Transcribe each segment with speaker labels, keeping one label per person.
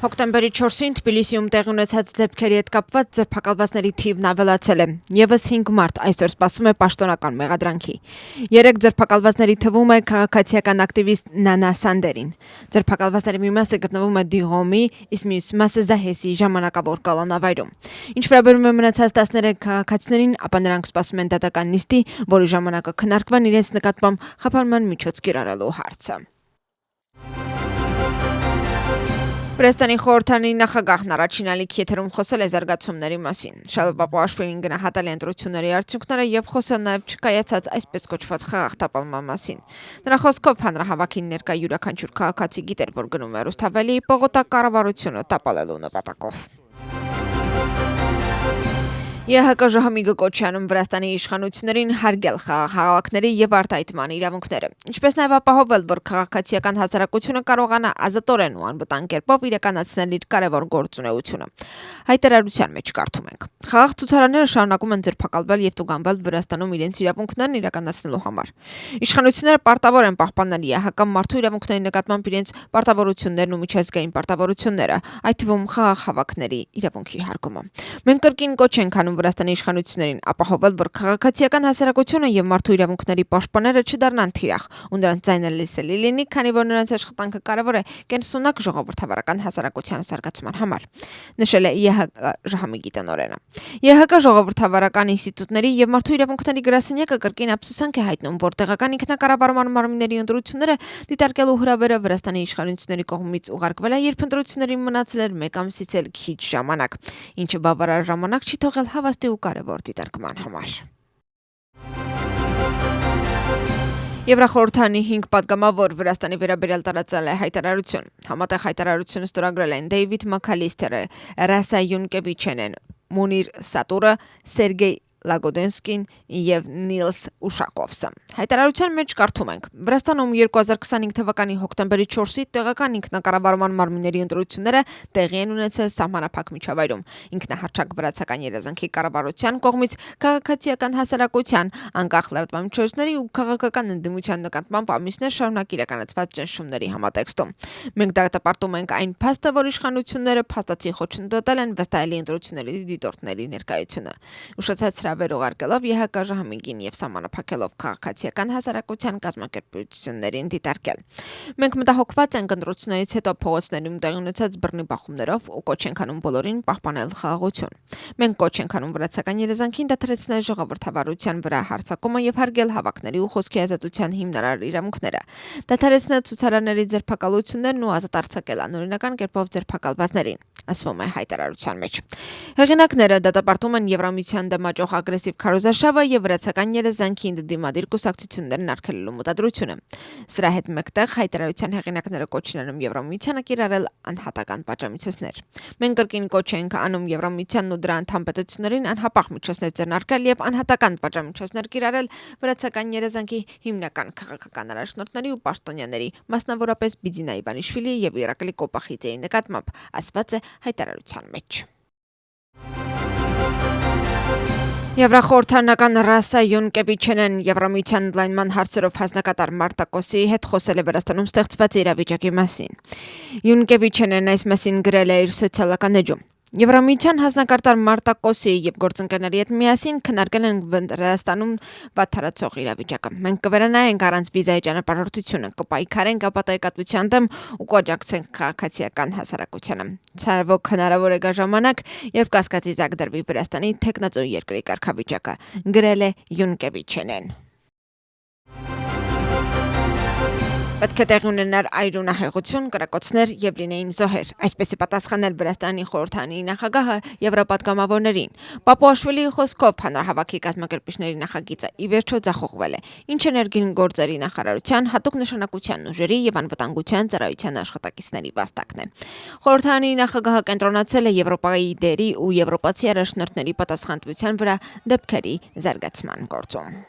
Speaker 1: Հոկտեմբերի 4-ին Թբիլիսիում տեղի ունեցած դեպքերի հետ կապված ձերբակալվածների թիվն ավելացել է։ Եվս 5 մարդ այսօր սպասում է պաշտոնական մեղադրանքի։ 3 ձերբակալվածների թվում է քաղաքացիական ակտիվիստ Նանա Սանդերին։ Ձերբակալվածների մի մասը գտնվում է Դիղոմի, իսկ մյուս մասը Զահեսի ժամանակավոր կալանավայրում։ Ինչ վերաբերում է մնացած 13 քաղաքացիներին, ապա նրանք սպասում են դատական նիստի, որի ժամանակը քննարկվեն իրենց նկատմամբ խափանման միջոց կիրառելու հարցը։ Վրաստանի խորհրդանի նախագահն առաջին ալիքի եթերում խոսել է զարգացումների մասին։ Շալո Պապուաշվիլին գնահատել է ընտրությունների արդյունքները եւ խոսել նաեւ չկայացած այսպես կոչված խաղաղ տապալման մասին։ Նրա խոսքով հանրահավաքին ներկա յուրաքանչյուր քաղաքացի գիտեր, որ գնում է Ռուսթավելի պողոտա կառավարությունը տապալելու նպատակով։ ԵՀԿ Ժահմիգը կոչ է անում Վրաստանի իշխանություններին հարգել խաղաղահավաքների եւ արտահայտման իրավունքները, ինչպես նաեւ ապահովել, որ քաղաքացիական հասարակությունը կարողանա ազատորեն ու անվտանգ կերպով իրականացնել իր կարևոր գործունեությունը։ Հայտարարության մեջ կարդում ենք. խաղաղ ցուցարարները շարունակում են ձերբակալվել եւ տուգանվել Վրաստանում իրենց իրավունքներն իրականացնելու համար։ Իշխանությունները պարտավոր են պահպանել ԵՀԿ մարդու իրավունքների նկատմամբ իրենց պարտավորություններն ու միջազգային պարտավորությունները, այդ թվում խաղաղ հավաքների իրավունքի հարգումը։ Մենք կրկին կոչ ենք անում Վրաստանի իշխանություններին ապահովել, որ քաղաքացիական հասարակությունը եւ մարդու իրավունքների պաշտպանները չդառնան թիրախ ու նրանց ձայնը լսելի լինի, քանի որ նրանց աշխատանքը կարևոր է կենսունակ ժողովրդավարական հասարակության զարգացման համար, նշել է ԵՀԿ Ժահմիգի տնօրենը։ ԵՀԿ ժողովրդավարական ինստիտուտների եւ մարդու իրավունքների գրասենյակը կրկին ափսոսանք է հայտնում, որ տեղական ինքնակառավարման մարմինների ընտրությունները դիտարկելու հրավերը Վրաստանի իշխանությունների կողմից ուղարկվել է, երբ ընտրություններին մնացել էր 1 ամսից էլ քիչ ժամանակ, ինչը բավարար ժամանակ չի թողել հավաստի ու կարևոր դիտարկման համար։ Եվրախորհրդանի 5 պատգամավոր Վրաստանի վերաբերյալ տարածել է հայտարարություն։ Համատեղ հայտարարությունը ստորագրել են Դեյվիդ Մաքալիստերը, Ռասա Յունկևիչենեն, Մունիր Սատուրը, Սերգեյ Լագոդենսկին եւ Նիլս Ուշակովսը։ Հայտարարության մեջ կարդում ենք. Վրաստանում 2025 թվականի հոկտեմբերի 4-ի տեղական ինքնակառավարման մարմինների ընտրությունները տեղի են ունեցել սահմանափակ միջավայրում։ Ինքնահռչակ վրացական երազանքի կառավարության կողմից քաղաքացիական հասարակության, անկախ լրատվամիջոցների ու քաղաքական ընդդիմության նկատմամբ ամիսներ շարունակ իրականացված ճնշումների համատեքստում։ Մենք դատապարտում ենք այն փաստը, որ իշխանությունները փաստացի խոչընդոտել են վստահելի ընտրությունների դիտորդների ներկայությունը։ Ուշացած հրավեր ուղարկելով ԵՀԿ Ժահմիգին եւ սահմանափակելով քաղաքացիական հասարակության կազմակերպություններին դիտարկել։ Մենք մտահոգված ենք ընտրություններից հետո փողոցներում տեղի ունեցած բռնի բախումներով ու կոչ ենք անում բոլորին պահպանել խաղաղություն։ Մենք կոչ ենք անում վրացական երազանքին դադարեցնել ժողովրդավարության վրա հարձակումը եւ հարգել հավաքների ու խոսքի ազատության հիմնարար իրավունքները։ Դադարեցնել ցուցարարների ձերբակալություններն ու ազատ արձակել անօրինական կերպով ձերբակալվածներին, ասվում է հայտարարության մեջ։ Հեղինակները դատապարտում են Եվրամիության դեմ աճող ագրեսիվ քարոզարշավը եւ վրացական երազանքին դիմադիր կուսակցություններն արգելելու մտադրությունը։ Սրա հետ մեկտեղ հայտարարության հեղինակները կոչ են անում Եվրամիությանը կիրառել անհատական պատժամիջոցներ։ Մենք կրկին կոչ ենք անում Եվրամիությանն ու դրա անդամ պետություններին անհապաղ միջոցներ ձեռնարկել եւ անհատական պատժամիջոցներ կիրառել վրացական երազանքի հիմնական քաղաքական առաջնորդների ու պաշտոնյաների, մասնավորապես Բիձինա Իվանիշվիլիի եւ Իրակլի Կոպախիձեի նկատմամբ, ասված է հայտարարության մեջ։ Եվրախորհրդանական Ռասա Յունկևիչենեն Եվրամիության ընդլայնման հարցերով հանձնակատար Մարտա Կոսիի հետ խոսել է Վրաստանում ստեղծված իրավիճակի մասին։ Յունկևիչենեն այս մասին գրել է իր սոցիալական էջում։ Եվրամիության հանձնակատար Մարտա Կոսիի եւ գործընկերների հետ միասին քննարկել են Վրաստանում վատթարացող իրավիճակը։ Մենք կվերանայենք առանց վիզայի ճանապարհորդությունը, կպայքարենք ապատայկատվության դեմ ու կոաջակցենք քաղաքացիական հասարակությանը։ Ցավոք հնարավոր է գա ժամանակ, երբ կասկածի զակ դրվի Վրաստանի թեկնածու երկրի կարգավիճակը, գրել է Յունկևիչենեն։ Պետք է տեղի ունենար այրունահեղություն, կրակոցներ եւ լինեին զոհեր, այսպես է պատասխանել Վրաստանի խորհրդանի նախագահը եվրոպատգամավորներին։ Պապուաշվիլիի խոսքով հանրահավաքի կազմակերպիչների նախագիծը ի վերջո ձախողվել է, ինչը ներքին գործերի նախարարության հատուկ նշանակության ուժերի եւ անվտանգության ծառայության աշխատակիցների վաստակն է։ Խորհրդանի նախագահը կենտրոնացել է Եվրոպայի դերի ու եվրոպացի առաջնորդների պատասխանատվության վրա դեպքերի զարգացման գործում։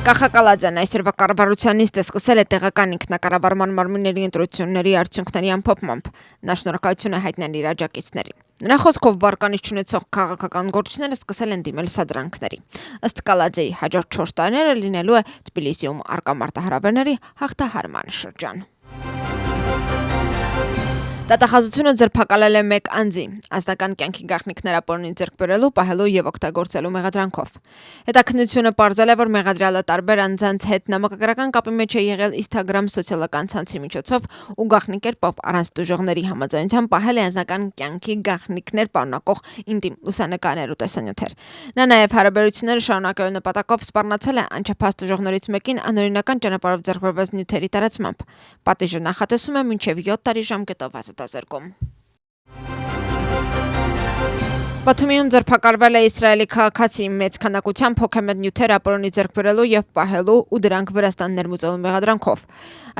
Speaker 1: Կախակալաձեն այսօրվա կառավարության նիստը սկսել է տեղական ինքնակառավարման մարմինների ընտրությունների արդյունքների ամփոփմամբ։ Նա շնորհակալություն է հայտնել իր աջակիցներին։ Նրա խոսքով վարկանիշ չունեցող քաղաքական գործիչները սկսել են դիմել սադրանքների։ Ըստ Կալաձեի հաջորդ 4 տարիները լինելու է Թբիլիսիում առկա մարտահրավերների հաղթահարման շրջան։ Դատախազությունը ձերբակալել է մեկ անձի անձնական կյանքի գաղտնիքներ ապօրինի ձեռք բերելու, պահելու եւ օգտագործելու մեղադրանքով։ Հետաքննությունը պարզել է, որ մեղադրյալը տարբեր անձանց հետ նամակագրական կապի մեջ է եղել Instagram սոցիալական ցանցի միջոցով ու գաղտնի կերպով առանց տուժողների համաձայնության պահել է անձնական կյանքի գաղտնիքներ պարունակող ինտիմ լուսանկարներ ու տեսանյութեր։ Նա նաեւ հարաբերությունները շարունակելու նպատակով սպառնացել է անչափահաս տուժողներից մեկին անօրինական ճանապարհով ձեռք բերված նյութերի տարածմամբ։ Պատիժը նախատեսվում է մինչև 7 տարի ժամկետով ազատազրկում։ Բաթումիում ձերբակալվել է Իսրայելի քաղաքացի մեծ քանակությամբ հոգեմետ նյութեր ապօրինի ձեռք բերելու եւ պահելու ու դրանք Վրաստան ներմուծելու մեղադրանքով։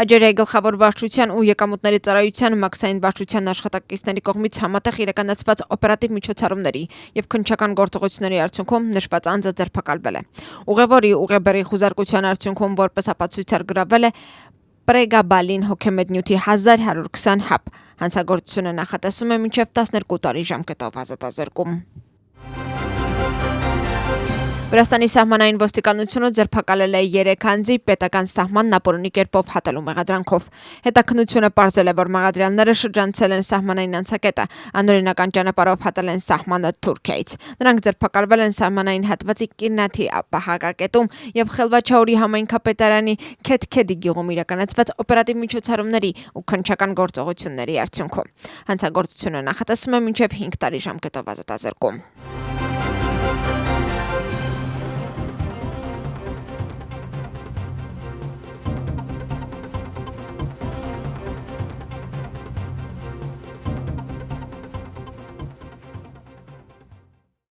Speaker 1: Աջերիայի գլխավոր վարչության ու եկամուտների ծառայության մաքսային վարչության աշխատակիցների կողմից համատեղ իրականացված օպերատիվ միջոցառումների եւ քննչական գործողությունների արդյունքում նշված անձը ձերբակալվել է։ Ուղևորի ուղեբերի խուզարկության արդյունքում որպես ապացույց գրավել է Պրեգաբալին հոգեմետ նյութի 1120 հապ։ Հանցագործությունը նախատեսվում է մինչև 12 տարի ժամկետով ազատազրկում։ Վրաստանի սահմանային ոստիկանությունը ձերբակալել է 3 անձի պետական սահմանն ապօրինի կերպով հատելու մեղադրանքով։ Հետաքննությունը պարզել է, որ մեղադրյալները շրջանցել են սահմանային անցակետը, անօրինական ճանապարհով հատել են սահմանը Թուրքիայից։ Նրանք ձերբակալվել են սահմանային հատվածի Կիրնաթի պահակակետում եւ Խելվաչաուրի համայնքապետարանի Քեթքեդի գյուղում իրականացված օպերատիվ միջոցառումների ու քննչական գործողությունների արդյունքում։ Հանցագործությունը նախատեսվում է մինչև 5 տարի ժամկետով ազատազրկում։